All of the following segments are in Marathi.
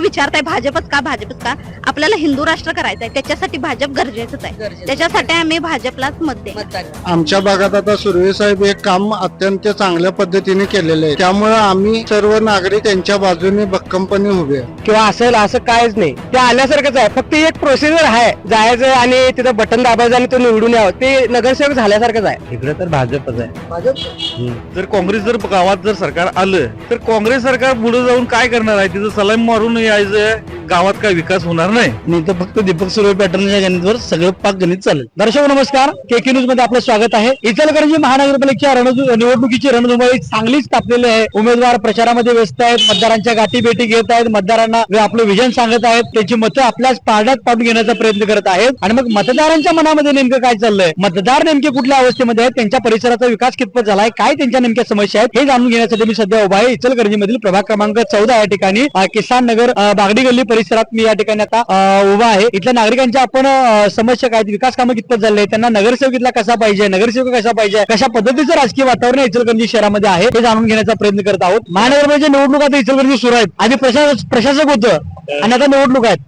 विचारताय भाजपच का भाजपच का, आपल्याला हिंदू राष्ट्र करायचं आहे, त्याच्यासाठी भाजप गरजेचंच आहे. त्याच्यासाठी आम्ही भाजपलाच मत देणार. आमच्या भागात आता सुर्वे साहेब हे काम अत्यंत चांगल्या पद्धतीने केलेले आहे, त्यामुळे आम्ही सर्व नागरिक त्यांच्या बाजूने भक्कमपणे उभे आहे. किंवा असेल असं कायच नाही, ते आल्यासारखंच आहे. फक्त एक प्रोसिजर आहे, जायचं आणि तिथं बटन दाबायचं आणि तो निवडून यावं, ते नगरसेवक झाल्यासारखंच आहे. इकडे तर भाजपच आहे. जर काँग्रेस जर गावात जर सरकार आलं तर काँग्रेस सरकार पुढे जाऊन काय करणार आहे, तिथं सलाम मारून यायचं, गावात काय विकास होणार नाही. नाही तर फक्त दीपक सुर्वे पॅटर्नच्या गणितवर सगळं पाक गणित चालेल. दर्शक नमस्कार, केके न्यूज मध्ये आपलं स्वागत आहे. इचलकरंजी महानगरपालिकेच्या निवडणुकीची रणधुमाळी चांगलीच तापलेली आहे. उमेदवार प्रचारामध्ये व्यस्त आहेत, मतदारांच्या गाठी भेटी घेत आहेत, मतदारांना आपलं विजन सांगत आहेत, त्यांची मतं आपल्याच पारड्यात पाडून घेण्याचा प्रयत्न करत आहेत. आणि मग मतदारांच्या मनामध्ये नेमकं काय चाललंय, मतदार नेमके कुठल्या अवस्थेमध्ये आहेत, त्यांच्या परिसराचा विकास कितपत झालाय, काय त्यांच्या नेमक्या समस्या आहेत, हे जाणून घेण्यासाठी मी सध्या उभा आहे इचलकरंजी मधील प्रभाग क्रमांक 14 या ठिकाणी किसान नगर बागडी गल्ली परिसरात मी या ठिकाणी आता उभा आहे. इथल्या नागरिकांच्या आपण समस्या काय, विकास कामं कितपत झाले, त्यांना नगरसेवक इथला कसा पाहिजे, नगरसेवक कसा पाहिजे, कशा पद्धतीचं राजकीय वातावरण इचलकरंजी शहरामध्ये आहे हे जाणून घेण्याचा प्रयत्न करत आहोत. महानगरपालिकेच्या निवडणुका आता इचलकरंजी सुरू आहेत. आधी प्रशासक होतं आणि आता निवडणूक आहेत.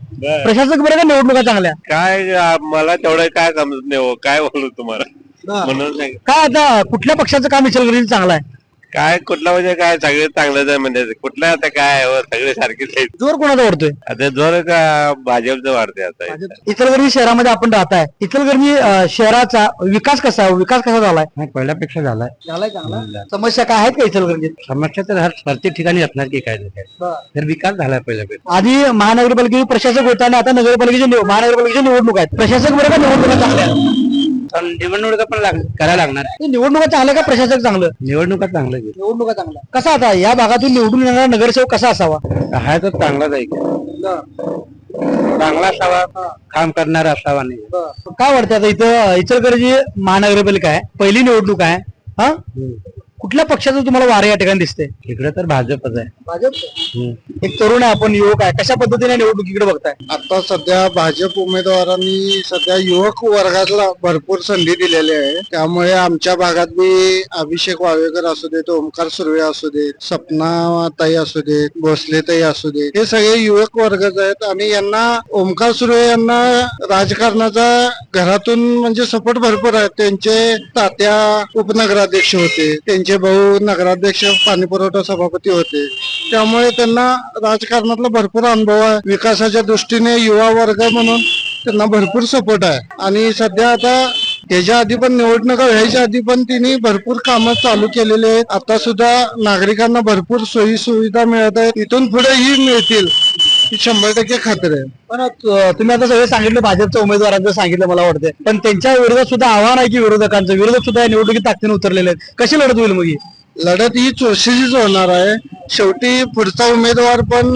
प्रशासक बरं का निवडणुका चांगल्या? काय मला तेवढं काय समजत नाही हो, काय बोलू तुम्हाला म्हणून काय आता कुठल्या पक्षाचं काम इचलकरंजी चांगलं आहे? काय कुठला म्हणजे काय सगळे चांगलंच आहे म्हणजे कुठलं आता काय हो, सगळे सारखेच आहेत. जोर कोणाचा वाढतोय? आता जोर का भाजपचं वाढते आता. इचलकरंजी शहरामध्ये आपण राहताय, इचलकरंजी शहराचा विकास कसा झालाय? पहिल्यापेक्षा झालाय. चांगला. समस्या काय आहेत का इचलकरंजीत? समस्या तर प्रत्येक ठिकाणी असणार की काय तर विकास झालाय पहिल्यापेक्षा. आधी महानगरपालिकेचे प्रशासक होता आणि आता महानगरपालिकेच्या निवडणूक आहेत. प्रशासक बरं का निवडणुका चांगल्या? निवडणुका पण करायला लागणार. निवडणुका चांगल्या का प्रशासक चांगलं? निवडणुका चांगलं निवडणुका चांगल्या. कसा आता या भागातून निवडून येणारा नगरसेवक कसा असावा? हा तर चांगलाच आहे, चांगला असावा, काम करणारा असावा. नाही काय वाटतं आता इथं इचलकरंजी महानगरपालिका आहे, पहिली निवडणूक आहे. हा कुठल्या पक्षाचं तुम्हाला वारं या ठिकाणी दिसते? इकडे तर भाजपच आहे. भाजप. एक तरुण आहे, आपण युवक आहे, कशा पद्धतीने निवडणुकीकडे बघताय? आता सध्या भाजप उमेदवारांनी सध्या युवक वर्गाला भरपूर संधी दिलेली आहे, त्यामुळे आमच्या भागात बी अभिषेक वावेकर असू देत, ओमकार सुर्वे असू देत, सपना ताई असू देत, भोसले ताई असू देत, हे सगळे युवक वर्गच आहेत. आणि यांना ओमकार सुर्वे यांना राजकारणाचा घरातून म्हणजे सपोर्ट भरपूर आहे. त्यांचे तात्या उपनगराध्यक्ष होते, त्यांचे भाऊ नगराध्यक्ष पाणी पुरवठा सभापती होते, त्यामुळे त्यांना राजकारणातला भरपूर अनुभव आहे. विकासाच्या दृष्टीने युवा वर्ग म्हणून त्यांना भरपूर सपोर्ट आहे. आणि सध्या आता त्याच्या आधी पण निवडणुका व्हायच्या आधी पण तिने भरपूर कामं चालू केलेली आहेत. आता सुद्धा नागरिकांना भरपूर सोयी सुविधा मिळत आहेत, इथून पुढेही मिळतील, 100% खात्री आहे. पण तुम्ही आता सगळं सांगितलं, भाजपच्या उमेदवारांचं सांगितलं मला वाटतं, पण त्यांच्या विरोधात सुद्धा आव्हान आहे की विरोधकांचं, विरोधक सुद्धा या निवडणुकीत ताकदीने उतरलेले आहेत. कशी लढत होईल मग ही? लढत ही चुरशीचीच होणार आहे. शेवटी पुढचा उमेदवार पण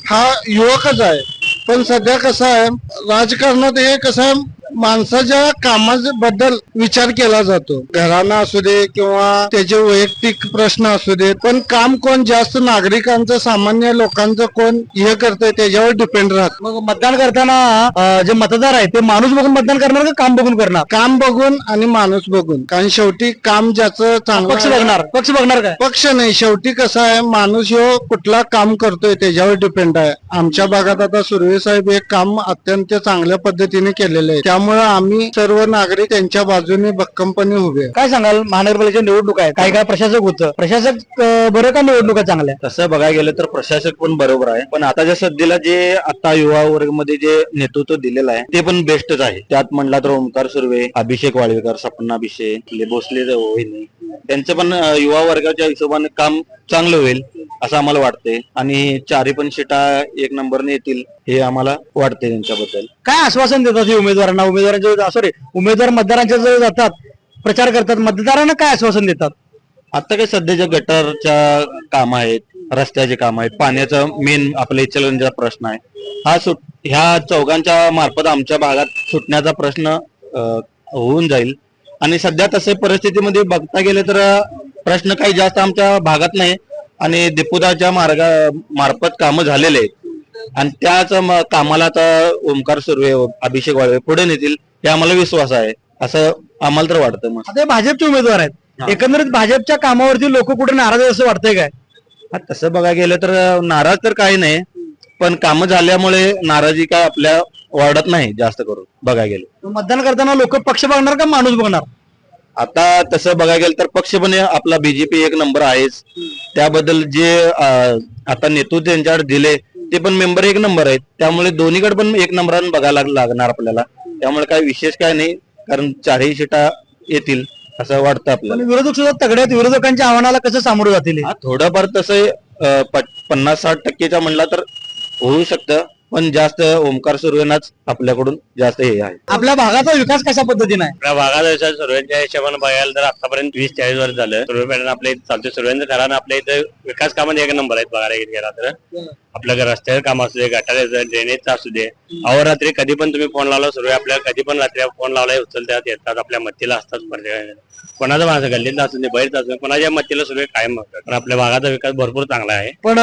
हा युवकच आहे. पण सध्या कसं आहे, राजकारणात हे कसं आहे, माणसाच्या कामाबद्दल विचार केला जातो, घराणा असू दे किंवा त्याचे वैयक्तिक प्रश्न असू देत, पण काम कोण जास्त नागरिकांचं सामान्य लोकांचं कोण हे करतंय त्याच्यावर डिपेंड राहत. मग मतदान करताना जे मतदार आहे ते माणूस बघून मतदान करणार का काम बघून करणार? काम बघून आणि माणूस बघून, कारण शेवटी काम ज्याचं चांगलं पक्ष बघणार काय? पक्ष नाही, शेवटी कसं आहे, माणूस ह्यो कुठला काम करतोय त्याच्यावर डिपेंड आहे. आमच्या भागात आता सुर्वे साहेब हे काम अत्यंत चांगल्या पद्धतीने केलेलं आहे, त्यामुळे आम्ही सर्व नागरिक त्यांच्या बाजूने भक्कमपणे उभे आहे. काय सांगाल, महानगरपालिकेच्या निवडणूक आहे, काय प्रशासक होतं, प्रशासक बरं का निवडणुका चांगल्या? तसं बघायला गेलं तर प्रशासक पण बरोबर आहे, पण आताच्या सध्याला जे आता युवा वर्गामध्ये जे नेतृत्व दिलेलं आहे ते पण बेस्टच आहे. त्यात म्हणला तर ओमकार सुर्वे, अभिषेक वाळवेकर, सपना अभिषेक, भोसले वहिनी, त्यांचं पण युवा वर्गाच्या हिशोबाने काम चांगलं होईल असं आम्हाला वाटतंय. आणि चारी पण सीटा एक नंबरने येतील हे आम्हाला वाटते. त्यांच्याबद्दल काय आश्वासन देतात हे उमेदवारांना? उमेदवार मतदारांच्या जवळ जातात, प्रचार करतात, मतदारांना काय आश्वासन देतात? आता काय सध्याच्या गटारच्या काम आहेत, रस्त्याचे काम आहेत, पाण्याचा मेन आपल्या इचलकरंजीचा प्रश्न आहे. ह्या चौघांच्या मार्फत आमच्या भागात सुटण्याचा प्रश्न होऊन जाईल. आणि सध्या तसे परिस्थितीमध्ये बघता गेले तर प्रश्न काही जास्त आमच्या भागात नाही आणि दीपुदाच्या मार्फत कामं झालेले आहेत आणि त्याच कामाला आता ओमकार सुर्वे, अभिषेक वाळवे पुढे नेतील हे आम्हाला विश्वास आहे, असं आम्हाला तर वाटतं. मग आता भाजपचे उमेदवार आहेत, एकंदरीत भाजपच्या कामावरती लोक कुठे नाराज असं वाटतंय काय? तसं बघायला गेलं तर नाराज तर काही नाही, पण कामं झाल्यामुळे नाराजी काय आपल्या वाढत नाही जास्त करून बघायला गेले. मतदान करताना लोक पक्ष बघणार का माणूस बघणार? आता तसं बघायला गेलं तर पक्ष पण आपला बीजेपी एक नंबर आहेच. त्याबद्दल जे आता नेतृत्व त्यांच्याकडे दिले ते पण मेंबर एक नंबर आहेत. त्यामुळे दोन्हीकडे पण एक नंबरानं बघायला लागणार आपल्याला. त्यामुळे काय विशेष काय नाही, कारण चारही सीटा येतील असं वाटतं आपल्याला. पण विरोधक सुद्धा तगड्यात, विरोधकांच्या आव्हानाला कसं सामोरं जातील? थोडंफार तसं 50-60% म्हणला तर होऊ शकतं, पण जास्त ओमकार सुर्वेनाच आपल्याकडून जास्त हे आहे. आपल्या भागाचा विकास कशा पद्धतीने आहे? आपल्या भागात सर्वांच्या हिशोबाने बघायला तर आतापर्यंत 20-40 वर्ष झालं सर्वे पॅटर्न आपल्या इथे चालते. सर्वांचं घरानं आपल्या इथं विकास कामात एक नंबर आहेत बघायला गेला तर. आपल्या रस्त्याचं काम असू दे, गटाराचं, ड्रेनेजचं असू दे, अहोरात्री कधी पण तुम्ही फोन लावला सर्व आपल्याला कधी पण रात्री फोन लावला उचलतात, येतात, आपल्या मत्तीला असतात. कोणाचा माणसं गल्लीतला असू दे, बाहेरचा असू दे, कोणाच्या मत्तीला सर्व कायम असतात. पण आपल्या भागाचा विकास भरपूर चांगला आहे. पण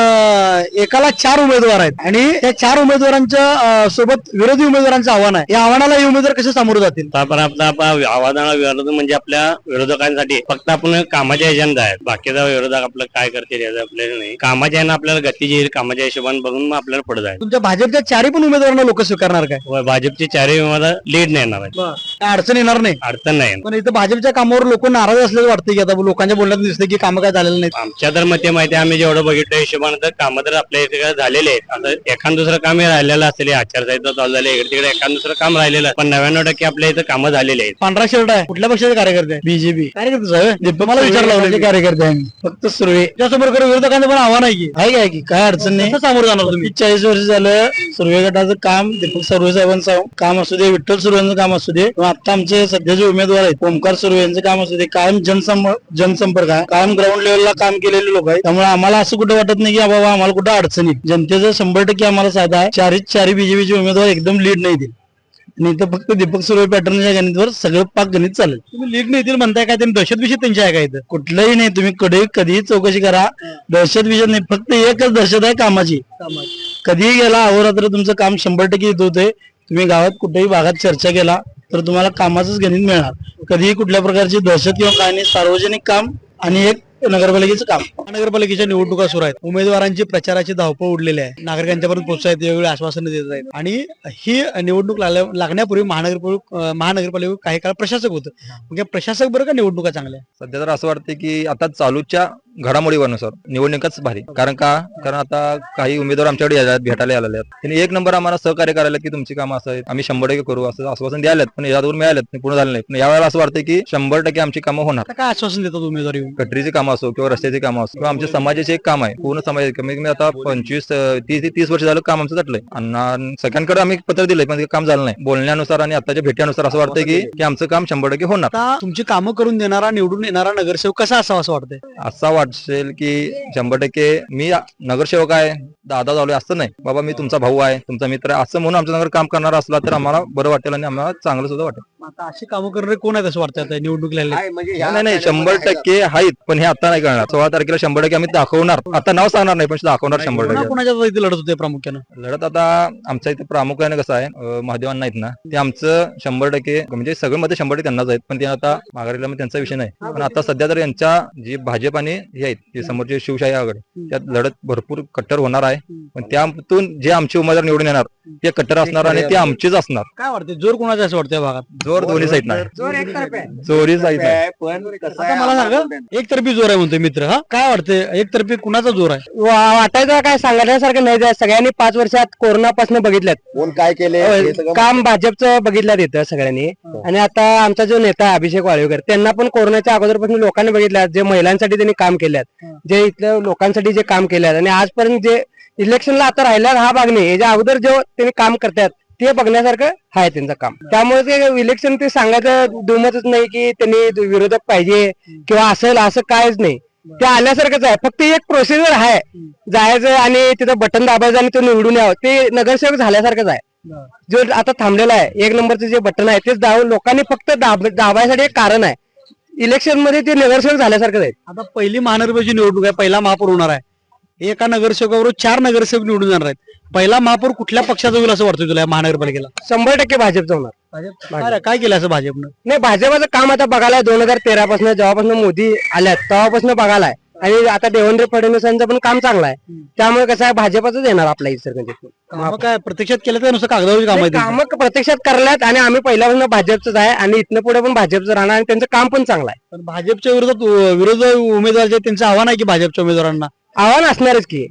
एकाला 4 उमेदवार आहेत आणि त्या 4 उमेदवारांच्या सोबत विरोधी उमेदवारांचं आव्हान आहे. या आव्हानाला हे उमेदवार कसे सामोरं जातील? पण आपला आवाजाला विरोध म्हणजे आपल्या विरोधकांसाठी फक्त आपण कामाच्या एजंडा आहेत. बाकीचा विरोधक आपलं काय करतील याचं आपल्याला नाही. कामाच्या यानं आपल्याला गती येईल, कामाच्या हिशोबाने बघून मग आपल्याला पुढे जाईल. तुमच्या भाजपच्या 4 पण उमेदवारांना लोक स्वीकारणार काय? व भाजपची चारही विभागाला लीड नाही येणार आहे. काय अडचण येणार नाही? अडचण नाही. पण इथं भाजपच्या कामावर लोक नाराज असल्याचं वाटतं की आता लोकांच्या बोलण्यात दिसतं की कामं काय झालेलं नाही. आमच्या तर मते माहिती आहे, आम्ही जेवढं बघितलं हिशोबाने तर कामं तर आपल्या इथे काय झालेले आहेत. आता एखाद दुसरं काम हे राहिलेलं असेल, आचारसंहिता चालू झाली, इकडे तिकडे एखाद दुसरं काम राहिलेलं, पण 99% आपल्या इथे कामं झालेले आहेत. पांढरा शर्ट आहे, कुठल्या पक्षाचे कार्यकर्ते आहे? बीजेपी कार्यकर्ते. मला विचार लावले कार्यकर्ते आहे फक्त सुर्वे. त्यासमोर विरोधकांचं पण आव्हान आहे की काय अडचण नाही, सामोरं जाणार तुम्ही? 40 वर्ष झालं सुर्वे गटाचं काम, दीपक सुर्वे साहेबांचं काम असू दे, विठ्ठल सुर्वेंचं काम असू दे, किंवा आता आमचे सध्याचे उमेदवार आहेत ओमकार सुर्वे यांचं काम असू दे, कायम जनसंपर्क आहे, कायम ग्राउंड लेवलला काम केलेले लोक आहेत. त्यामुळे आम्हाला असं कुठं वाटत नाही की बाबा आम्हाला कुठं अडचणी. जनतेचं 100% आम्हाला साधा आहे. चारही बीजेपीचे उमेदवार एकदम लीड नाही देईल आणि इथं फक्त दीपक सुर्वे पॅटर्नच्या गणितवर सगळं पाक गणित चालेल. तुम्ही लीड नाही देतील म्हणताय काय? त्यांनी दहशत विषय त्यांची आहे का? इथं कुठलंही नाही. तुम्ही कधीही चौकशी करा, दहशत विषय नाही. फक्त एकच दहशत आहे, कामाची. कधीही गेला अहोरात्र तुमचं काम 100% येत होते. तुम्ही गावात कुठेही भागात चर्चा केला तर तुम्हाला कामाचंच गणित मिळणार. कधीही कुठल्या प्रकारची दहशत किंवा काय नाही. सार्वजनिक काम आणि एक नगरपालिकेचं काम. महानगरपालिकेच्या निवडणुका सुरू आहेत. उमेदवारांची प्रचाराची धावपळ उडलेली आहे. नागरिकांच्यापर्यंत पोहोचत वेगवेगळी आश्वासनं देत आहेत आणि ही निवडणूक लागण्यापूर्वी महानगरपालिकेवर काही काळ प्रशासक होतं. म्हणजे प्रशासक बरं का निवडणुका चांगल्या? सध्या तर असं वाटतं की आता चालूच्या घडामोडीनुसार निवडणुकाच भारी. कारण आता काही उमेदवार आमच्याकडे भेटायला आलेले आहेत. त्यांनी एक नंबर आम्हाला सहकार्य करायला की तुमची कामं असं आहेत, आम्ही 100% करू असं आश्वासन द्यायला, पण यादवर मिळालेत, पूर्ण झालं नाही. पण यावेळेला असं वाटतं की 100% आमची कामं होणार. काय आश्वासन देतात उमेदवार? गटरीची कामं असो किंवा रस्त्याची कामं असो किंवा आमच्या समाजाचे एक काम आहे, पूर्ण समाज कमी कमी आता 25-30 वर्ष झालं काम आमचं तटलंय. आणि सगळ्यांकडे आम्ही पत्र दिलंय पण काम झालं नाही. बोलण्यानुसार आणि आताच्या भेट्यानुसार असं वाटतं की आमचं काम 100% होणार. आता तुमची कामं करून देणारा निवडून येणारा नगरसेवक कसा असावा असं वाटतंय? असा वाटेल की 100% मी नगरसेवक आहे, दादा झालोय असं नाही, बाबा मी तुमचा भाऊ आहे, तुमचा मित्र आहे असं म्हणून आमच्या नगर काम करणार असला तर आम्हाला बरं वाटेल आणि आम्हाला चांगलं सुद्धा वाटेल. आता अशी कामं करणारे कोण आहेत असं वाटतं आता निवडणूक लागली? नाही 100% आहेत, पण हे आता नाही करणार. 16 तारखेला 100% आम्ही दाखवणार. आता नाव सांगणार नाही पण दाखवणार 100%. कोणाच्या इथे लढत होते प्रामुख्यानं? लढत आता आमच्या इथे प्रामुख्याने कसं आहे, महादेवांना आहेत ना, ते आमचं 100% म्हणजे सगळे मध्ये 100% त्यांनाच आहेत. पण ते आता माघारीला त्यांचा विषय नाही. पण आता सध्या तर यांच्या जी भाजप आणि हे आहेत ते समोरचे शिवशाही आघाडी, त्यात लढत भरपूर कट्टर होणार आहे. पण त्यातून जे आमचे उमेदवार निवडून येणार ते कट्टर असणार आणि ते आमचेच असणार. काय वाटते जोर कोणाचा असं वाटतं भागात? जोर दोन्ही साईड नाही, चोरी साईड नाही. आता मला सांगा, एकतर्फी जोर आहे म्हणतोय मित्र. हा काय वाटतंय एकतर्फी कुणाचा जोर आहे? वाटायचं काय सांगण्यासारखं नाही. सगळ्यांनी 5 वर्षात कोरोनापासून बघितल्यात, कोण काय केले काम भाजपचं बघितल्यात येतं सगळ्यांनी. आणि आता आमचा जो नेता अभिषेक वाळवेकर, त्यांना पण कोरोनाच्या अगोदरपासून लोकांनी बघितल्यात, जे महिलांसाठी त्यांनी काम केल्यात, जे इथल्या लोकांसाठी जे काम केल्यात आणि आजपर्यंत जे इलेक्शनला आता राहिल्यात हा भाग नाही, याच्या अगोदर जे त्यांनी काम करतात ते बघण्यासारखं आहे त्यांचं काम. त्यामुळे ते इलेक्शन ते सांगायचं दुमतच नाही की त्यांनी विरोधक पाहिजे किंवा असेल असं कायच नाही. ते आल्यासारखंच आहे. फक्त एक प्रोसिजर आहे, जायचं आणि तिथं बटन दाबायचं आणि तो निवडून यावं. ते नगरसेवक झाल्यासारखंच आहे. जो आता थांबलेला आहे 1 नंबरचं जे बटन आहे तेच लोकांनी फक्त दाबायसाठी एक कारण आहे. इलेक्शन मध्ये ते नगरसेवक झाल्यासारखंच आहे. आता पहिली महानगरपालिकेची निवडणूक आहे, पहिला महापौर होणार आहे. एका नगरसेवकाबरोबर 4 नगरसेवक निवडून जाणार आहेत. पहिला महापौर कुठल्या पक्षाचा होईल असं वाटतं तुला या महानगरपालिकेला? 100% भाजपचं होणार. काय केलं असं भाजपनं? नाही, भाजपाचं काम आता बघायला 2013 पासून जेव्हापासून मोदी आल्यात तेव्हापासून बघायलाय. आणि आता देवेंद्र फडणवीसांचं पण काम चांगलं आहे, त्यामुळे कसं आहे भाजपच येणार आपल्या इचलकरंजीत. मग काय प्रत्यक्षात केलं तर नुसतं कागदावरची काम आहे त्यांची? काम प्रत्यक्षात करल्यात आणि आम्ही पहिल्यापासून भाजपच आहे आणि इथनं पुढे पण भाजपचं राहणार आणि त्यांचं काम पण चांगलं आहे. पण भाजपच्या विरोधी उमेदवार जे त्यांचं आव्हान आहे की भाजपच्या उमेदवारांना आव्हान असणारच की,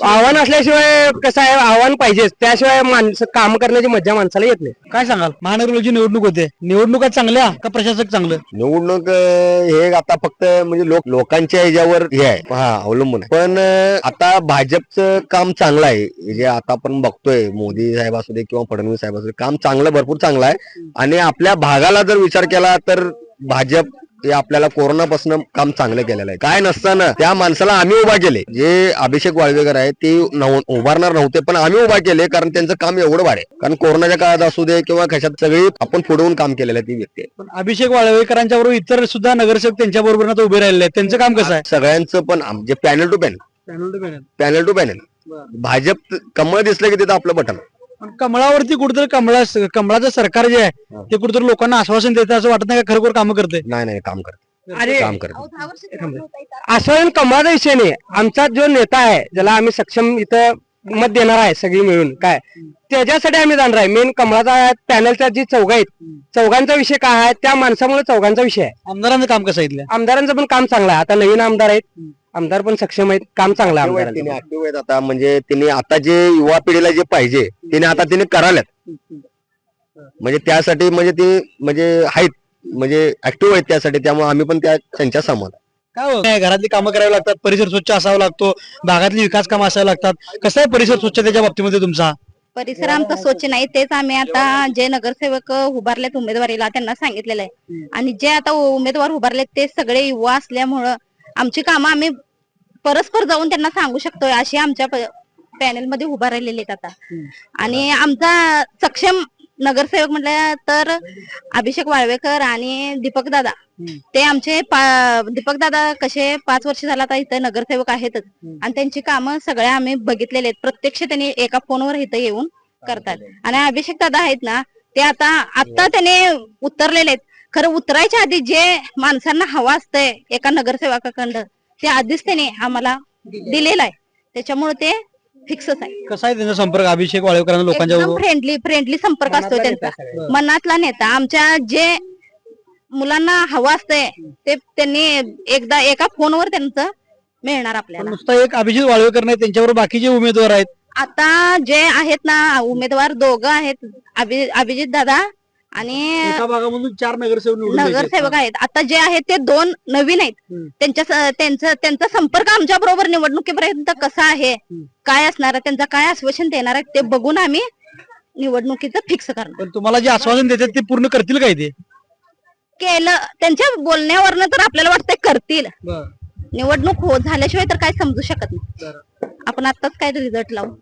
आव्हान असल्याशिवाय कसं आहे, आव्हान पाहिजेच, त्याशिवाय माणसं काम करण्याची मज्जा माणसाला येत नाही. काय सांगाल? महानगरपालिकेची निवडणूक होते, निवडणुका चांगल्या का प्रशासक चांगलं? निवडणूक हे आता फक्त म्हणजे लोकांच्या ह्याच्यावर हे आहे, अवलंबून आहे. पण आता भाजपचं काम चांगलं आहे, जे आता आपण बघतोय मोदी साहेब असू दे किंवा फडणवीस साहेब असू दे, काम चांगलं भरपूर चांगलं आहे. आणि आपल्या भागाला जर विचार केला तर भाजप हे आपल्याला कोरोनापासून काम चांगलं केलेलं आहे. काय नसताना त्या माणसाला आम्ही उभा केले, जे अभिषेक वाळवेकर आहे ते उभारणार नव्हते पण आम्ही उभा केले, कारण त्यांचं काम एवढं वाढे. कारण कोरोनाच्या काळात असू दे किंवा कशात सगळी आपण पुढवून काम केलेलं आहे ती व्यक्ती. पण अभिषेक वाळवेकरांच्या बरोबर इतर सुद्धा नगरसेवक त्यांच्या बरोबर उभे राहिलेले आहेत, त्यांचं काम कसं आहे? सगळ्यांचं पण जे पॅनल टू पॅनल भाजप कमळ दिसलं की तिथं आपलं बटन. पण कमळावरती कुठेतरी कमळाचं सरकार जे आहे ते कुठेतरी लोकांना आश्वासन देतं असं वाटत नाही का? खरोखर कामं करते? नाही काम करत, अरे काम करत. आश्वासन कमवायचा विषय नाही, आमचा जो नेता आहे ज्याला आम्ही सक्षम इथं मत देणार आहे सगळी मिळून, काय त्याच्यासाठी आम्ही जाणार आहे. मेन कमळाचा पॅनलच्या जी चौघा आहेत, चौघांचा विषय काय आहे, त्या माणसामुळे चौघांचा विषय आहे. आमदारांचं काम कसं आहे इथल्या? आमदारांचं पण काम चांगलं आहे, आता नवीन आमदार आहेत, आमदार पण सक्षम आहेत, काम चांगलं आहे आमदारांचं. तिने ऍक्टिव्ह आहेत आता, म्हणजे तिने आता जे युवा पिढीला जे पाहिजे तिने आता तिने करायलात, म्हणजे त्यासाठी म्हणजे ती म्हणजे आहेत, म्हणजे ऍक्टिव्ह आहेत त्यासाठी, त्यामुळे आम्ही पण त्यांच्या समान. काय घरातली कामं करावी लागतात, परिसर स्वच्छ असावा लागतो, भागातली विकास कामं असावी लागतात. कसं आहे परिसर स्वच्छतेच्या बाबतीमध्ये तुमचा? परिसर आमचा स्वच्छ नाही, तेच आम्ही आता जे नगरसेवक उभारलेत उमेदवारीला त्यांना सांगितलेलं आहे. आणि जे आता उमेदवार उभारलेत ते सगळे युवा असल्यामुळं आमची कामं आम्ही परस्पर जाऊन त्यांना सांगू शकतोय, अशी आमच्या पॅनल मध्ये उभा राहिलेले आहेत आता. आणि आमचा सक्षम नगरसेवक म्हटलं तर अभिषेक वाळवेकर आणि दीपक दादा, ते आमचे दीपक दादा कसे 5 वर्ष झाला आता इथं नगरसेवक आहेतच आणि त्यांची कामं सगळ्या आम्ही बघितलेले आहेत, प्रत्यक्ष त्यांनी एका फोनवर इथं येऊन करतात. आणि अभिषेक दादा आहेत ना, ते आता त्याने उतरलेले आहेत. खरं उतरायच्या आधी जे माणसांना हवा असतंय एका नगरसेवकाकडं ते आधीच त्याने आम्हाला दिलेलं आहे, त्याच्यामुळे ते फिक्सच आहे. कसा आहे त्यांचा संपर्क अभिषेक वाळवेकरांना लोकांच्या बरोबर? फ्रेंडली संपर्क असतो त्यांचा, मनातला नेता. आमच्या जे मुलांना हवा असतंय ते त्यांनी एकदा एका फोनवर त्यांचं मिळणार आपल्याला. नुसता एक अभिषेक वाळवेकर नाही, त्यांच्याबरोबर बाकीचे उमेदवार आहेत. आता जे आहेत ना उमेदवार, दोघं आहेत, अभिजित दादा आणि एका भागामधून 4 नगरसेवक निवडून द्यायचे. नगरसेवक आहेत. आता जे आहेत ते 2 नवीन आहेत, त्यांचा संपर्क आमच्या बरोबर निवडणुकीपर्यंत कसा आहे, काय असणार आहे, त्यांचा काय आश्वासन देणार आहे ते बघून आम्ही निवडणुकीचं फिक्स करणार. पण तुम्हाला जे आश्वासन देतात ते पूर्ण करतील काय? ते केलं त्यांच्या बोलण्यावरनं तर आपल्याला वाटतंय करतील. निवडणूक झाल्याशिवाय तर काय समजू शकत नाही. आपण आताच काय रिझल्ट लावू.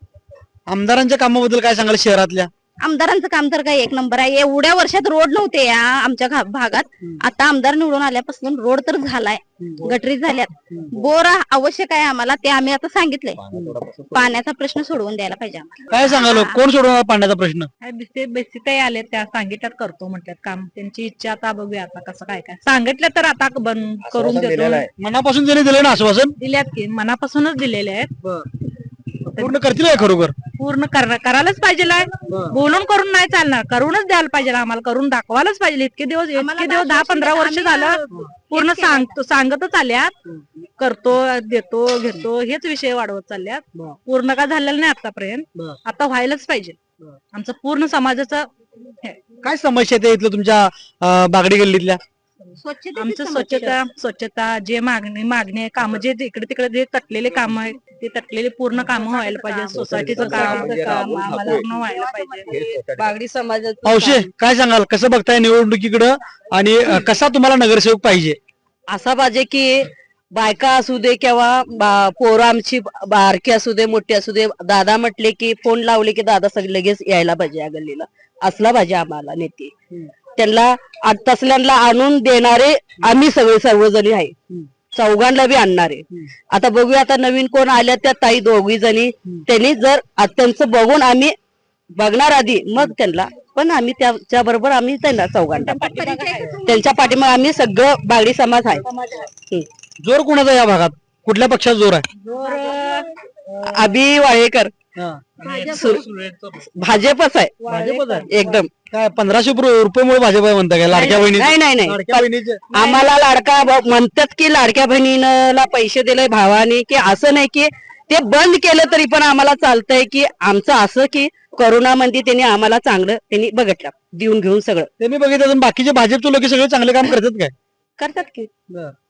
आमदारांच्या कामाबद्दल काय सांगाल शहरातल्या? आमदारांचं काम तर काय एक नंबर आहे. एवढ्या वर्षात रोड नव्हते या आमच्या भागात, आता आमदार निवडून आल्यापासून रोड तर झालाय, गटरी झाल्यात, बोर आवश्यक आहे आम्हाला, ते आम्ही आता सांगितलंय. पाण्याचा प्रश्न सोडवून द्यायला पाहिजे आम्हाला. काय सांगाल, कोण सोडवणार पाण्याचा प्रश्न? बेसिक आले त्या सांगितल्यात करतो म्हणतात काम, त्यांची इच्छा आता बघूया आता कसं काय सांगितलं तर आता बंद करून देतो. मनापासून त्यांनी दिलं ना आश्वासन? दिल्यात की, मनापासूनच दिलेले आहेत. पूर्ण करतील काय खरोखर? पूर्ण करायलाच पाहिजे. बोलून करून नाही चालणार, करूनच द्यायला पाहिजे आम्हाला, करून दाखवायलाच पाहिजे. इतके दिवस 10-15 वर्ष झालं पूर्ण सांगतच आल्यात, करतो देतो घेतो हेच विषय वाढवत चालल्यात. पूर्ण का झालेलं नाही आतापर्यंत, आता व्हायलाच पाहिजे. आमचं पूर्ण समाजाचं काय समस्या आहेत इथलं तुमच्या बागडी गल्लीतल्या? आमचं स्वच्छता जे मागणी आहे, काम जे इकडे तिकडे जे तटलेले काम आहेत ते तटलेले पूर्ण काम व्हायला पाहिजे. सोसायटीचं काम आम्हाला पूर्ण व्हायला पाहिजे. बागडी समाजाचं औषध काय सांगाल, कसं बघताय निवडणुकीकडं आणि कसा तुम्हाला नगरसेवक पाहिजे? असा पाहिजे की बायका असू दे किंवा पोरं आमची बारकी असू दे मोठी असू दे, दादा म्हटले की फोन लावले की दादा सगळे लगेच यायला पाहिजे या गल्लीला, असला पाहिजे आम्हाला नेते. त्यांना तसल्यांना आणून देणारे आम्ही सर्वजणी आहे, चौघांना बी आणणारे. आता बघूया आता नवीन कोण आल्या त्या ताई 2 जणी, त्यांनी जर त्यांचं बघून आम्ही बघणार आधी, मग त्यांना पण आम्ही त्याच्या बरोबर आम्ही त्यांना चौघांना त्यांच्या पाठीमागे आम्ही सगळं बागडी समाज आहे. जोर कोणाचा या भागात? कुठल्या पक्षात जोर आहे? अभि वाळेकर भाजपच आहे भाजपच आहे. एकदम. काय 1500 रुपये भाजप आहे म्हणता काय लाडक्या बहिणी नाही नाही नाही लाडक्या बहिणीचे आम्हाला लाडका म्हणतात की लाडक्या बहिणीला पैसे दिले भावाने, की असं नाही की ते बंद केलं तरी पण आम्हाला चालतंय, की आमचं असं की कोरोनामध्ये त्यांनी आम्हाला चांगलं त्यांनी बघितलं देऊन घेऊन सगळं त्यांनी बघितलं बाकीचे भाजपचे लोक सगळे चांगले काम करतात काय? करतात की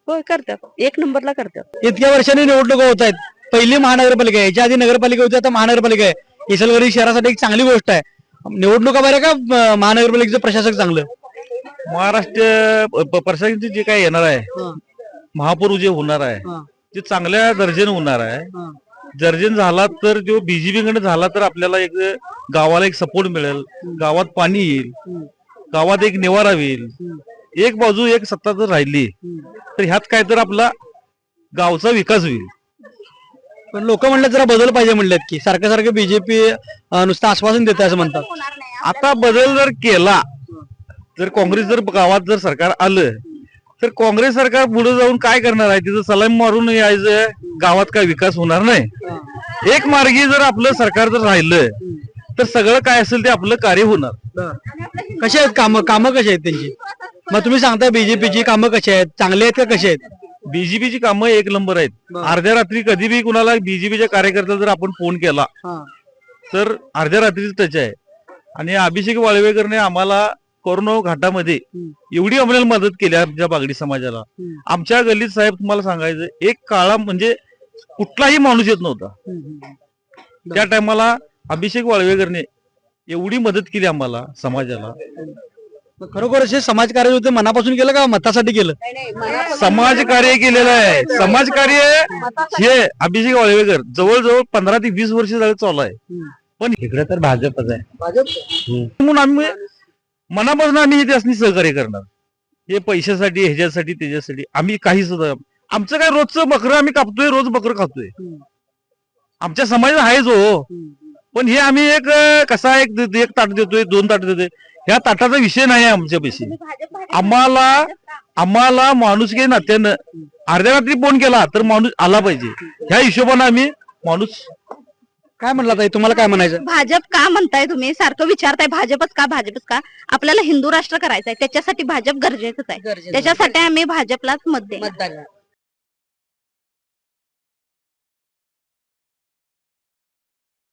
होय करतात, एक नंबरला करतात. इतक्या वर्षांनी निवडणुका होत आहेत. पहिली महानगरपालिका आहे, याच्या आधी नगरपालिका होती, आता महानगरपालिका आहे. इचलकरंजी शहरासाठी एक चांगली गोष्ट आहे. निवडणुका बऱ्या का महानगरपालिकेचं प्रशासक चांगलं? महाराष्ट्र प्रशासनाचे जे काय येणार आहे, महापौर जे होणार आहे ते चांगल्या दर्जाने होणार आहे. दर्जन झाला तर जो बीजेपी कडे झाला तर आपल्याला एक गावाला एक सपोर्ट मिळेल, गावात पाणी येईल, गावात एक निवारा होईल. एक बाजू एक सत्ता जर राहिली तर ह्यात काय तर आपला गावचा विकास होईल. पण लोक म्हणलं जरा बदल पाहिजे म्हणलेत की सारखं सारखं बीजेपी नुसतं आश्वासन देते असं म्हणतात. आता बदल जर केला जर काँग्रेस जर गावात जर सरकार आलं तर काँग्रेस सरकार पुढे जाऊन काय करणार आहे? तिथं सलाम मारून यायचं, गावात काय विकास होणार नाही. एक मार्गी जर आपलं सरकार जर राहिलं तर सगळं काय असेल ते आपलं कार्य होणार. कशी आहेत कामं कशी आहेत त्यांची? मग तुम्ही सांगताय बीजेपीची कामं कशी आहेत, चांगली आहेत का कशी आहेत? बीजेपीची कामं एक नंबर आहेत. अर्ध्या रात्री कधी बी कुणाला बीजेपीच्या कार्यकर्त्याला जर आपण फोन केला तर अर्ध्या रात्रीच टच आहे. आणि अभिषेक वाळवेकरने आम्हाला कोरोना घाटामध्ये एवढी आम्हाला मदत केली आमच्या बागडी समाजाला. आमच्या गल्लीत साहेब तुम्हाला सांगायचं एक काळा म्हणजे कुठलाही माणूस येत नव्हता. त्या टायमाला अभिषेक वाळवेकरने एवढी मदत केली आम्हाला समाजाला. खरोखर असे समाजकार्य होते मनापासून केलं का मतासाठी केलं? समाजकार्य केलेलं आहे. समाजकार्य हे अभिषेक वाळवेकर जवळजवळ 15 ते 20 वर्ष झालं चालू आहे. पण इकडे तर भाजपच आहे. म्हणून आम्ही मनापासून आम्ही त्यासनी सहकार्य करणार. हे पैशासाठी ह्याच्यासाठी त्याच्यासाठी आम्ही काही सुद्धा आमचं काय रोजचं बकरं आम्ही कापतोय, रोज बकरं खातोय. आमच्या समाजात आहेच हो. पण हे आम्ही एक कसा एक ताट देतोय, 2 ताट देतोय, ह्या ताटाचा विषय नाही आहे आमच्यापाशी. आम्हाला माणूस काही नात्यानं अर्ध्या रात्री फोन केला तर माणूस आला पाहिजे ह्या हिशोबाने आम्ही माणूस. काय म्हणला ताई, तुम्हाला काय म्हणायचं? भाजप का म्हणताय तुम्ही? सारखं विचारताय भाजपच का भाजपच का? आपल्याला हिंदू राष्ट्र करायचंय, त्याच्यासाठी भाजप गरजेचंच आहे. त्याच्यासाठी आम्ही भाजपलाच मत देणार.